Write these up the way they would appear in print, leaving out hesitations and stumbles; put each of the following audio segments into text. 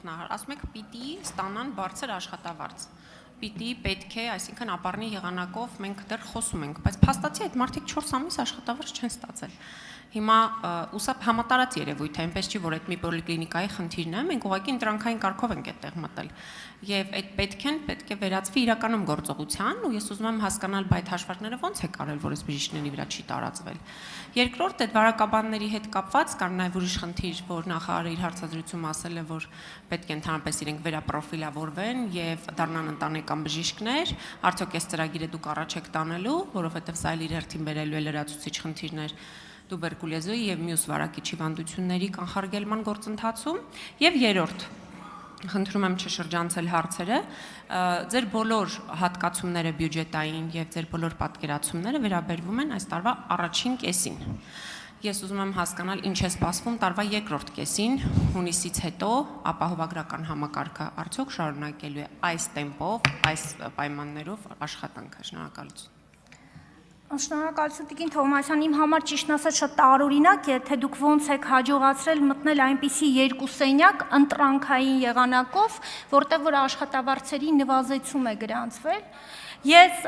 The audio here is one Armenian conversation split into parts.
նախարար, ասում եք պիտի ստանան բարձր աշխատավարձ, պիտի պետք է, այսինքն ապառնի եղանակով մենք դեռ խոսում ենք, բայց փաստացի այդ մարդիկ 4 ամիս աշխատավարձ չեն ստացել։ Հիմա ուսապ համատարած երևույթ է, այնպես չի, որ այդ մի պոլիկլինիկայի խնդիրն է, մենք ուղղակի ընտրանքային կարգով ենք այդտեղ մտել։ Եվ այդ պետք է վերածվի իրականում գործողության, ու ես ուզում եմ հասկանալ, բայց հաշվարկները ոնց է կարել, որ այս բժիշկների վրա չի տարածվել։ Երկրորդ, այդ վարակաբանների հետ կապված կար նաև ուրիշ խնդիր, որ նախարարը իր հարցազրույցում ասել է, որ պետք է ընդհանրապես իրենք վերապրոֆիլավորվեն եւ դառնան ընտանեկան բժիշկներ, արդյոք այս ծրագիրը դուք առաջ եք տանելու, որովհետեւ սա իր հերթին բերելու է լրացուցիչ խնդիրներ տուբերկուլեզոյի եւ մյուս վարակիչ հիվանդությունների կանխարգելման գործընթացում։ Եվ երրորդ, խնդրում եմ չշրջանցել հարցերը, ձեր բոլոր հատկացումները բյուջետային եւ ձեր բոլոր պատկերացումները վերաբերվում են այս տարվա առաջին կեսին։ Ես ուզում եմ հասկանալ ինչ է սպասվում տարվա երկրորդ կեսին, հունիսից հետո ապահովագրական համակարգը արդյոք շարունակելու է այս տեմպով, այս պայմաններով աշխատանքը։ Շնորհակալություն։ Շնորհակալություն Տիկին Թովմասյան, իմ համար ճիշտն ասած շատ տարօրինակ է, թե դուք ոնց եք հաջողացրել մտնել այնպիսի երկու սենյակ ընտրանքային եղանակով, որտեղ որ աշխատավարձերի նվազեցում է գրանցվել։ Ես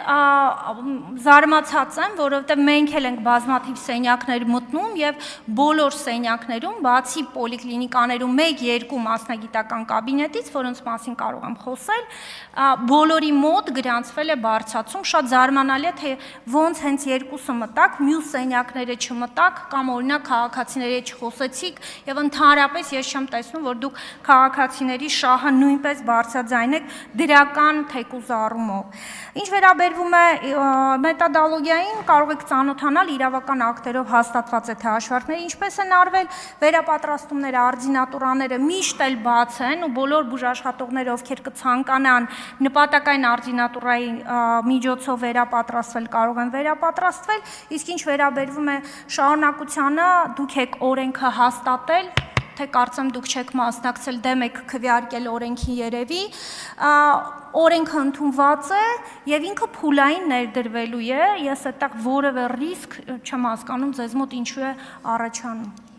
զարմացած եմ, որովհետև մենք էլ ենք բազմաթիվ սենյակներ մտնում եւ բոլոր սենյակներում, բացի պոլիկլինիկաներում 1-2 մասնագիտական կաբինետից, որոնց մասին կարող եմ խոսել, բոլորի մոտ գրանցվել է բարձրացում, շատ զարմանալի է, թե ոնց հենց երկուսը մտակ, մյուս սենյակները չմտակ, կամ օրինակ քաղաքացիների հետ չխոսեցիք եւ ընդհանրապես ես չեմ տեսնում, որ դուք քաղաքացիների շահը նույնպես բարձրաձայն եք դրական թեկուզ առումով։ Ինչ վերաբերվում է մետոդոլոգիային, կարող եք ծանոթանալ իրավական ակտերով հաստատված է թե հաշվարկները ինչպես են արվել, վերապատրաստումները, արձինատուրաները միշտ էլ բաց են ու բոլոր բուժաշխատողները, ովքեր կցանկանան նպատակային արձինատուրայի միջոցով վերապատրաստվել, կարող են վերապատրաստվել, իսկ ինչ վերաբերվում է շարունակությանը, դուք եք օրենքը հաստատել, թե կարծեմ դուք չեք մասնակցել, դեմ եք քվեարկել օրենքին երևի, օրենքը ընդունված է եւ ինքը փուլային ներդրվելու է, ես այդտեղ որևէ ռիսկ չեմ հասկանում ձեզ մոտ ինչու է առաջանում։